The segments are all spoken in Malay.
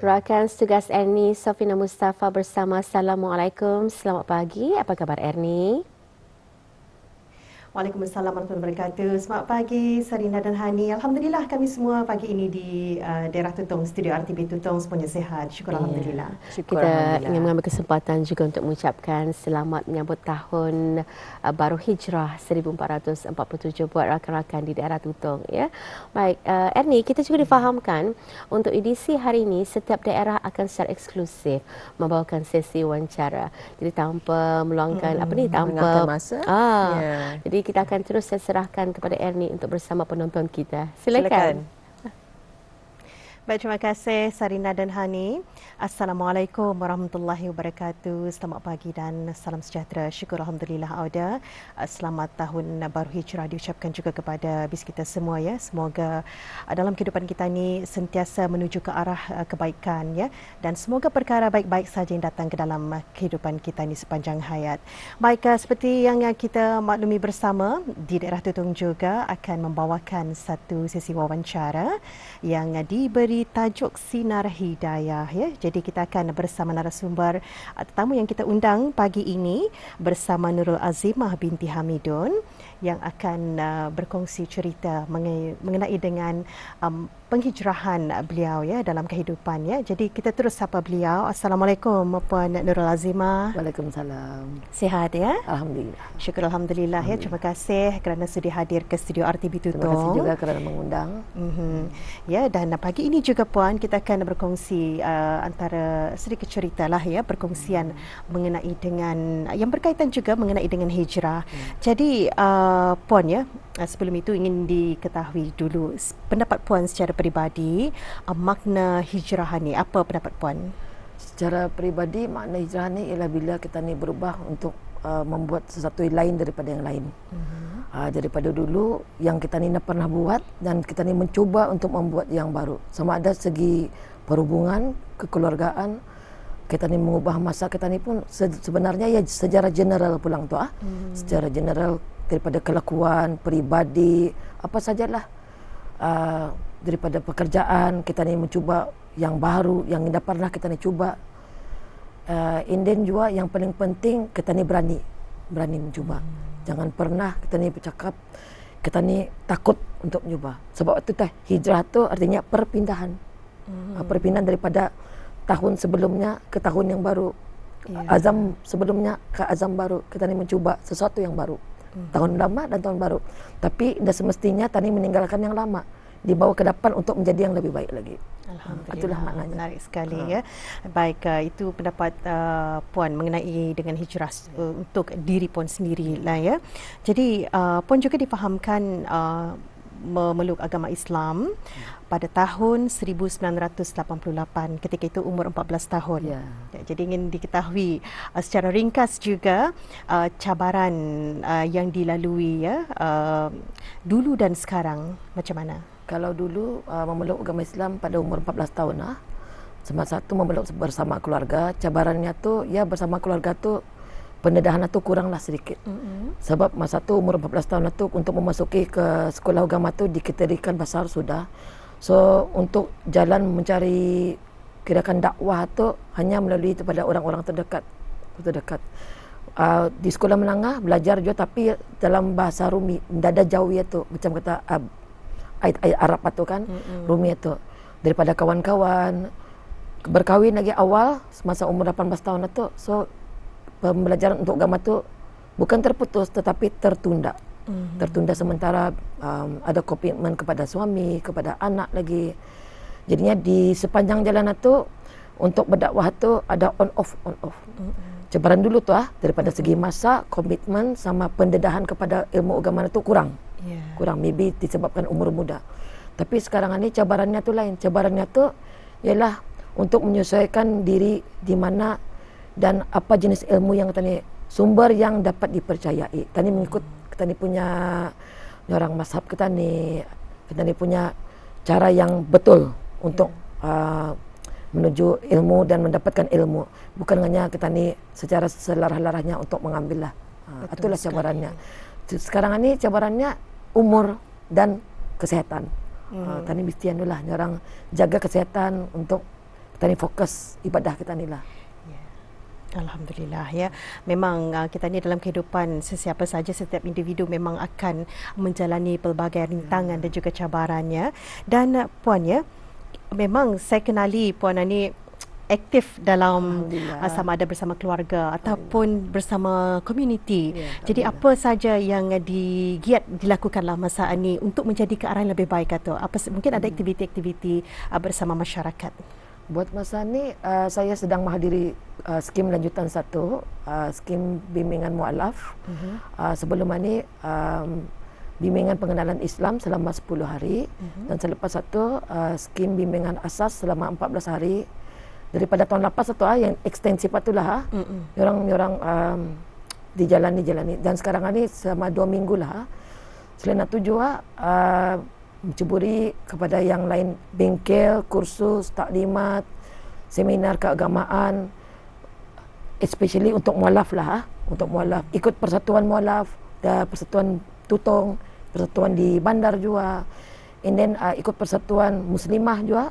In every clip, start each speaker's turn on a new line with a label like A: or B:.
A: Rakan tugas Ernie Sofina Mustafa bersama. Assalamualaikum, selamat pagi. Apa kabar Ernie?
B: Waalaikumsalam warahmatullahi wabarakatuh. Selamat pagi Sarina dan Hani. Alhamdulillah kami semua pagi ini di daerah Tutong, studio RTB Tutong semuanya sihat. Syukur Alhamdulillah.
C: Syukur
A: Kita ingin
C: Alhamdulillah.
A: mengambil kesempatan juga untuk mengucapkan selamat menyambut tahun baru Hijrah 1447 buat rakan-rakan di daerah Tutong. Ya. Baik, Ernie, kita juga difahamkan untuk edisi hari ini setiap daerah akan secara eksklusif membawakan sesi wawancara. Jadi tanpa meluangkan
C: Melengahkan masa. Ya.
A: Jadi kita akan terus saya serahkan kepada Ernie untuk bersama penonton kita. Silakan.
B: Baik, terima kasih Sarina dan Hani. Assalamualaikum warahmatullahi wabarakatuh. Selamat pagi dan salam sejahtera. Syukur Alhamdulillah Auda. Selamat tahun baru Hijrah diucapkan juga kepada bis kita semua ya. Semoga dalam kehidupan kita ni sentiasa menuju ke arah kebaikan ya. Dan semoga perkara baik-baik saja yang datang ke dalam kehidupan kita ni sepanjang hayat. Baik, seperti yang kita maklumi bersama, di daerah Tutong juga akan membawakan satu sesi wawancara yang diberi tajuk Sinar Hidayah ya. Jadi kita akan bersama narasumber tetamu yang kita undang pagi ini bersama Nurul Azimah binti Hamidun yang akan berkongsi cerita mengenai dengan penghijrahan beliau ya dalam kehidupan ya. Jadi kita terus sapa beliau. Assalamualaikum Puan Nurul Azimah.
C: Waalaikumsalam.
B: Sihat ya?
C: Alhamdulillah.
B: Syukur Alhamdulillah ya. Terima kasih kerana sudi hadir ke studio RTB Tutong.
C: Terima kasih juga kerana mengundang.
B: Ya, dan pagi ini juga Puan kita akan berkongsi antara sedikit cerita lah ya, perkongsian mengenai dengan yang berkaitan juga mengenai dengan hijrah. Jadi Puan ya, sebelum itu ingin diketahui dulu pendapat Puan secara peribadi makna hijrah ni. Apa pendapat Puan?
C: Secara peribadi makna hijrah ni ialah bila kita ni berubah untuk membuat sesuatu yang lain daripada yang lain. Daripada dulu yang kita ni pernah buat dan kita ni mencuba untuk membuat yang baru. Sama ada segi perhubungan, kekeluargaan, kita ni mengubah masa kita ni pun sebenarnya ya secara general pulang tu secara general daripada kelakuan, peribadi, apa sajalah daripada pekerjaan kita ni mencuba yang baru yang tidak pernah kita ni cuba. And then juga yang paling penting kita ni berani mencuba. Jangan pernah kita ni bercakap kita ni takut untuk mencuba. Sebab itu hijrah tu artinya perpindahan. Perpindahan daripada tahun sebelumnya ke tahun yang baru. Azam sebelumnya ke azam baru. Kita ni mencuba sesuatu yang baru. Tahun lama dan tahun baru. Tapi dah semestinya tadi meninggalkan yang lama, dibawa ke depan untuk menjadi yang lebih baik lagi.
B: Alhamdulillah.
C: Itulah maknanya.
B: Menarik sekali ya. Baik, itu pendapat Puan mengenai dengan hijrah untuk diri Puan sendiri lah ya. Jadi Puan juga difahamkan memeluk agama Islam pada tahun 1988, ketika itu umur 14 tahun.
C: Ya.
B: Jadi ingin diketahui secara ringkas juga cabaran yang dilalui ya dulu dan sekarang macam mana?
C: Kalau dulu memeluk agama Islam pada umur 14 tahun semasa tu memeluk bersama keluarga, cabarannya tu ya bersama keluarga tu pendedahan tu kuranglah sedikit. Sebab masa tu umur 14 tahun tu untuk memasuki ke sekolah agama tu dikategorikan besar sudah. So untuk jalan mencari kirakan dakwah tu hanya melalui kepada orang-orang terdekat. Di sekolah menengah belajar juga tapi dalam bahasa Rumi, tidak ada jauh tu macam kata ayat-ayat Arab tu kan, Rumi tu. Daripada kawan-kawan berkahwin lagi awal semasa umur 18 tahun tu. So pembelajaran untuk agama tu bukan terputus tetapi tertunda. Tertunda sementara ada komitmen kepada suami, kepada anak lagi. Jadinya di sepanjang jalan tu untuk berdakwah tu ada on off. Cabaran dulu tu daripada segi masa, komitmen sama pendedahan kepada ilmu agama tu kurang. Kurang, maybe disebabkan umur muda. Tapi sekarang ni cabarannya tu lain. Cabarannya tu ialah untuk menyesuaikan diri di mana dan apa jenis ilmu yang tadi sumber yang dapat dipercayai. Tadi mengikut kita ni punya orang mazhab kita ni punya cara yang betul untuk menuju ilmu dan mendapatkan ilmu. Bukan hanya kita ni secara selarah-larahnya untuk mengambil lah. Itulah cabarannya. Sekarang ni cabarannya umur dan kesehatan. Tadi mesti lah orang jaga kesehatan untuk kita ni fokus ibadah kita ni lah.
B: Alhamdulillah ya. Memang kita ni dalam kehidupan sesiapa saja, setiap individu memang akan menjalani pelbagai rintangan dan juga cabarannya. Dan Puan ya, memang saya kenali Puan ni aktif dalam sama ada bersama keluarga ataupun bersama komuniti. Jadi apa saja yang digiat dilakukanlah masa ini untuk menjadi ke arah yang lebih baik atau apa mungkin ada aktiviti-aktiviti bersama masyarakat?
C: Buat masa ni saya sedang menghadiri skim lanjutan 1, skim bimbingan mualaf. Sebelum ini bimbingan pengenalan Islam selama 10 hari dan selepas itu skim bimbingan asas selama 14 hari. Daripada tahun lepas itu yang ekstensif itulah orang dijalani dan sekarang ini selama 2 minggu lah. Selain itu juga menceburi kepada yang lain bengkel, kursus, taklimat, seminar keagamaan, especially untuk mualaf lah, untuk mualaf. Ikut persatuan mualaf, persatuan tutong, persatuan di bandar juga. And then ikut persatuan muslimah juga.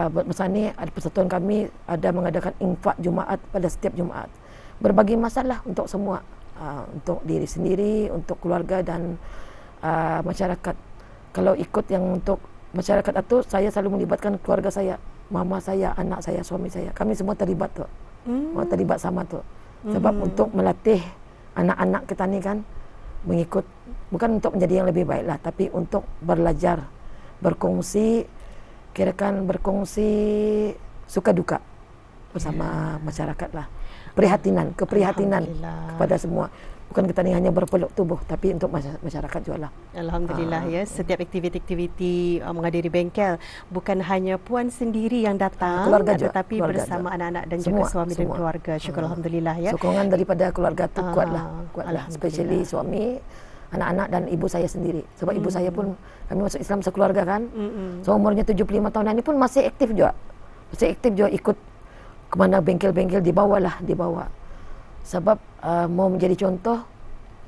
C: Buat masa ni ada persatuan kami ada mengadakan infak Jumaat pada setiap Jumaat. Berbagi masalah untuk semua, untuk diri sendiri, untuk keluarga dan masyarakat. Kalau ikut yang untuk masyarakat itu, saya selalu melibatkan keluarga saya, mama saya, anak saya, suami saya. Kami semua terlibat tu. Semua terlibat sama tu. Sebab untuk melatih anak-anak kita ni kan mengikut, bukan untuk menjadi yang lebih baik lah, tapi untuk belajar, berkongsi, kirakan berkongsi suka duka bersama masyarakat lah. Keprihatinan kepada semua. Bukan kita ni hanya berpeluk tubuh, tapi untuk masyarakat juga lah.
B: Alhamdulillah ya, setiap aktiviti-aktiviti menghadiri bengkel bukan hanya Puan sendiri yang datang,
C: keluarga juga,
B: tetapi
C: keluarga
B: bersama
C: juga.
B: anak-anak dan
C: Semua,
B: juga suami dan
C: semua.
B: keluarga. Syukur Alhamdulillah ya.
C: Sokongan daripada keluarga tu kuatlah, especially suami, anak-anak dan ibu saya sendiri. Sebab ibu saya pun, kami masuk Islam sekeluarga kan. So umurnya 75 tahun ini pun masih aktif juga. Masih aktif juga ikut kemana bengkel-bengkel dibawa. Sebab mau menjadi contoh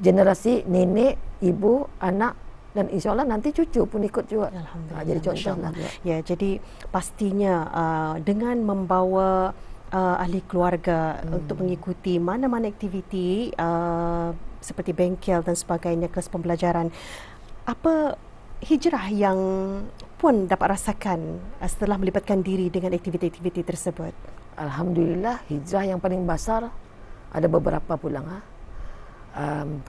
C: generasi nenek, ibu, anak dan insyaAllah nanti cucu pun ikut juga. Jadi contoh lah.
B: Ya, jadi pastinya dengan membawa ahli keluarga untuk mengikuti mana-mana aktiviti seperti bengkel dan sebagainya, kelas pembelajaran, apa hijrah yang Puan dapat rasakan setelah melibatkan diri dengan aktiviti-aktiviti tersebut?
C: Alhamdulillah, hijrah yang paling besar ada beberapa pulang.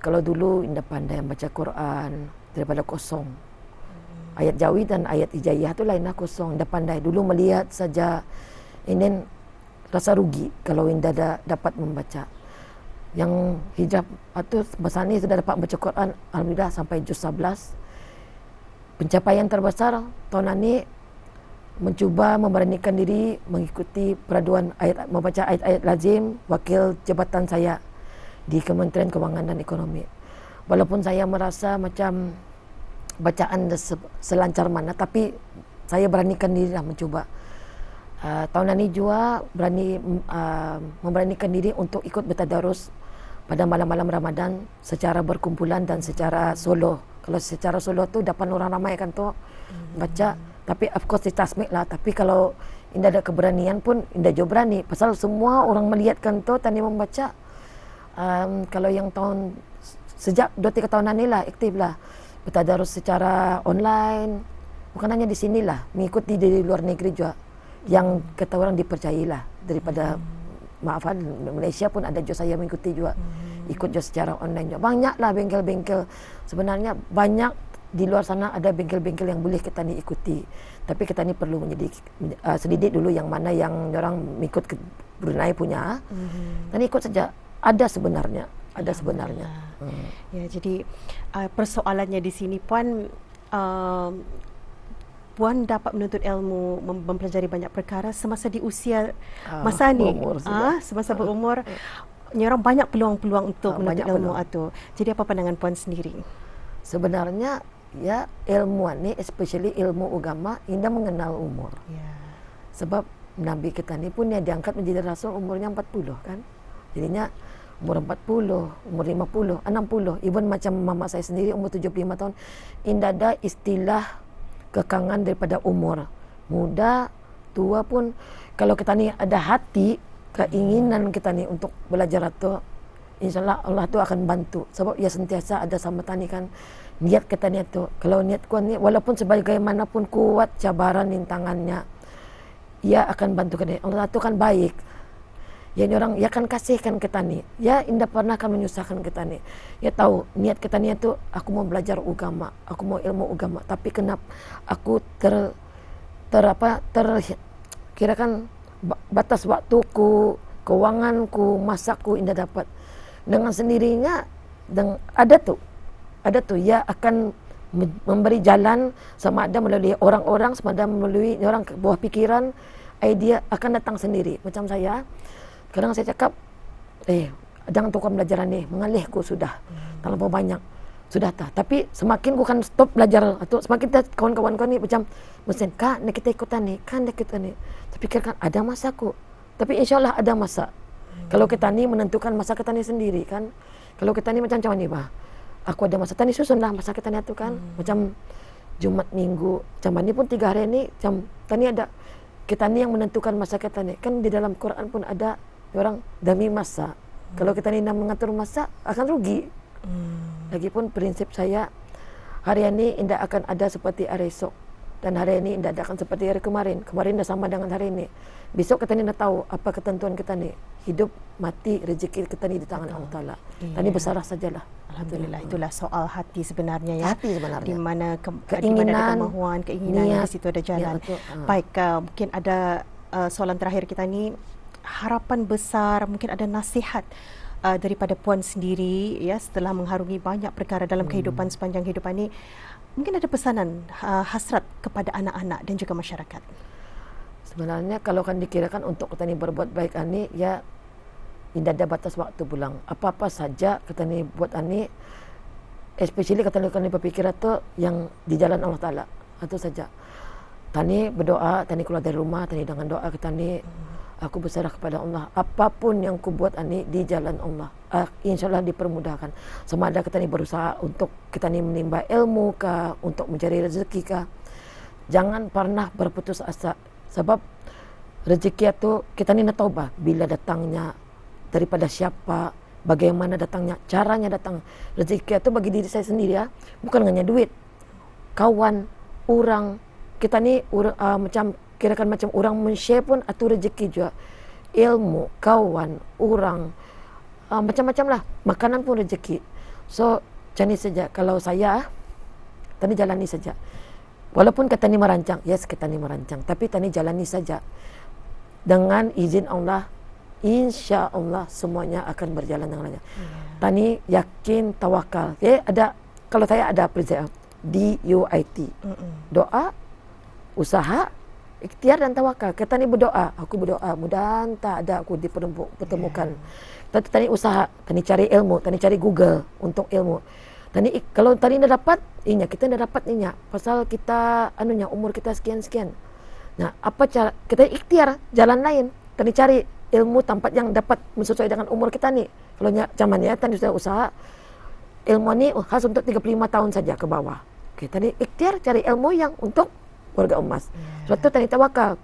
C: Kalau dulu indah pandai baca Quran daripada kosong. Ayat Jawi dan ayat Hijaiyah tu lainlah kosong. Indah pandai dulu melihat saja, ini rasa rugi kalau indah dapat membaca. Yang hijrah itu masa ni sudah dapat baca Quran, alhamdulillah sampai juz 11. Pencapaian terbesar tahun ini mencuba memberanikan diri mengikuti peraduan ayat, membaca ayat-ayat lazim wakil jabatan saya di Kementerian Kewangan dan Ekonomi. Walaupun saya merasa macam bacaan selancar mana, tapi saya beranikan diri lah mencuba. Tahun ini juga memberanikan diri untuk ikut bertadarus pada malam-malam Ramadan secara berkumpulan dan secara solo. Kalau secara solo tu depan orang ramai kan tu baca, tapi of course ditasmik lah. Tapi kalau indah ada keberanian pun indah juga berani. Pasal semua orang melihatkan tu tani membaca. Kalau yang tahun sejak 2-3 tahunan ni lah aktif lah bertadarus secara online, bukan hanya di sini lah, mengikuti di luar negeri juga yang kata orang dipercayai lah daripada maafan Malaysia pun ada juga saya mengikuti juga ikut juga secara online juga. Banyak lah bengkel-bengkel, sebenarnya banyak di luar sana ada bengkel-bengkel yang boleh kita ni ikuti, tapi kita ni perlu selidik dulu yang mana yang orang mengikut ke Brunei punya dan ikut saja. Ada sebenarnya.
B: Ya, jadi persoalannya di sini Puan, Puan dapat menuntut ilmu, mempelajari banyak perkara semasa di usia masa ni, semasa berumur, orang banyak peluang-peluang untuk menuntut ilmu itu. Jadi apa pandangan Puan sendiri?
C: Sebenarnya ya ilmuwan ni, especially ilmu agama, indah mengenal umur. Sebab Nabi kita ni pun yang diangkat menjadi rasul umurnya 40 kan. Jadinya umur 40, umur 50, 60, even macam mama saya sendiri umur 75 tahun, indah ada istilah kekangan daripada umur muda, tua pun kalau kita ni ada hati, keinginan kita ni untuk belajar itu, insyaAllah Allah tu akan bantu. Sebab ia sentiasa ada sama tani kan. Niat kita ni itu, kalau niat kuat ni, walaupun sebagaimanapun kuat cabaran rintangannya, ia akan bantu kita. Allah tu kan baik. Ya orang, ia akan kasihkan kita ni. Ya indah pernah akan menyusahkan kita ni. Ya tahu niat kita ni itu, aku mau belajar agama, aku mau ilmu agama. Tapi kenapa aku kirakan batas waktuku, keuanganku, masaku indah dapat. Dengan sendirinya ada tuh ya akan memberi jalan, sama ada melalui orang-orang, sama ada melalui orang buah pikiran, idea akan datang sendiri. Macam saya, kadang saya cakap, jangan tukar belajar ni, mengalihku sudah, terlalu banyak. Sudah tak. Tapi semakin ku kan stop belajar atau semakin kawan-kawan kau ni macam mesin, kak, nak kita ikutan ni, kan nak kita ni. Tapi kan ada masaku. Tapi insyaAllah ada masa. Kalau kita ni menentukan masa kita ni sendiri kan. Kalau kita ni macam ni bah. Aku ada masa tani susun lah masa kita ni tu kan. Macam Jumat Minggu, macam ni pun 3 hari ni, macam tani ada kita ni yang menentukan masa kita ni. Kan di dalam Quran pun ada orang demi masa. Kalau kita ni nak mengatur masa akan rugi. Lagipun prinsip saya, hari ini tidak akan ada seperti hari esok, dan hari ini tidak akan seperti hari kemarin. Kemarin dah sama dengan hari ini. Besok kita ni dah tahu apa ketentuan kita ni. Hidup, mati, rezeki kita ni di tangan Allah Ta'ala. Tadi berserah sajalah.
B: Alhamdulillah, itulah soal hati sebenarnya ya.
C: Hati sebenarnya.
B: Di mana
C: keinginan,
B: ada kemahuan, keinginan,
C: niat,
B: di situ ada jalan.
C: Ya,
B: baik, mungkin ada soalan terakhir kita ni, harapan besar, mungkin ada nasihat daripada puan sendiri ya setelah mengharungi banyak perkara dalam kehidupan sepanjang kehidupan ini, mungkin ada pesanan hasrat kepada anak-anak dan juga masyarakat.
C: Sebenarnya kalau kan dikirakan untuk kita ni berbuat baik ani, ya tidak ada batas waktu pulang. Apa-apa saja kita ni buat ani, especially kita ni berpikir tu yang di jalan Allah Ta'ala. Itu saja. Tani berdoa, tani keluar dari rumah, tani dengan doa kita ni, aku berserah kepada Allah. Apapun yang ku buat ani di jalan Allah, insyaAllah dipermudahkan. Sama ada kita ni berusaha untuk kita ni menimba ilmu kah, untuk mencari rezeki kah. Jangan pernah berputus asa. Sebab rezeki itu kita ni nak tahu bah, bila datangnya, daripada siapa, bagaimana datangnya, caranya datang. Rezeki itu bagi diri saya sendiri ya, bukan hanya duit. Kawan, orang, kita ni macam kirakan macam orang men-share pun atau rezeki juga. Ilmu, kawan, orang, macam-macam lah. Makanan pun rezeki. So, macam ni saja. Kalau saya, tadi jalani saja. Walaupun kata ni merancang, yes kita ni merancang. Tapi tadi jalani saja. Dengan izin Allah, insya Allah semuanya akan berjalan dengan lancar. Tani yakin, tawakal. Ada, kalau saya ada prinsip DUIT. Doa, usaha, ikhtiar dan tawakal. Kita ni berdoa, aku berdoa, mudah-mudahan tak ada aku dipertemukan. Tadi usaha, tadi cari ilmu, tadi cari Google untuk ilmu. Tadi kalau tadi dah dapat, kita dah dapat pasal kita umur kita sekian-sekian. Nah, apa cara kita ikhtiar jalan lain, tadi cari ilmu tempat yang dapat sesuai dengan umur kita ni. Kalau zaman ya tadi sudah usaha ilmu ni khas untuk 35 tahun saja ke bawah. Oke, tadi ikhtiar cari ilmu yang untuk warga emas. Sebab tu tadi tawakal.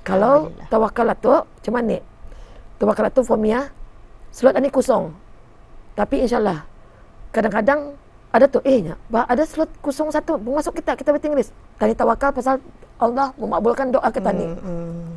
C: Kalau tawakal itu macam ni? Tawakal itu formnya slot ini kosong. Tapi insyaAllah kadang-kadang ada tu ada slot kosong satu masuk kita bertingris. Tadi tawakal pasal Allah memakbulkan doa kita ni.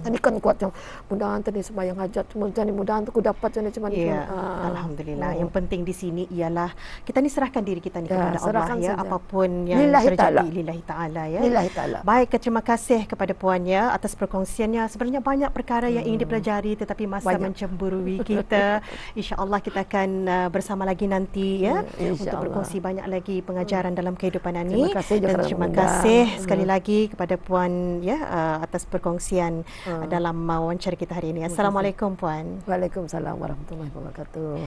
C: Tadi kan kuat macam mudah-mudahan tadi sembahyang hajat, mudah-mudahan tu aku dapat macam ni.
B: Alhamdulillah. Yang penting di sini ialah kita ni serahkan diri kita ni kepada Allah ya,
C: saja.
B: Apapun yang
C: Lillahi
B: terjadi lillahi ta'ala ya.
C: Lillahi ta'ala.
B: Baik, terima kasih kepada puan ya atas perkongsiannya. Sebenarnya banyak perkara yang ingin dipelajari tetapi masa mencemburui kita. Insya-Allah kita akan bersama lagi nanti ya untuk berkongsi banyak lagi pengajaran dalam kehidupan ini. Dan terima kasih sekali lagi kepada puan ya atas perkongsian dalam wawancara kita hari ini. Assalamualaikum puan.
C: Waalaikumsalam warahmatullahi wabarakatuh.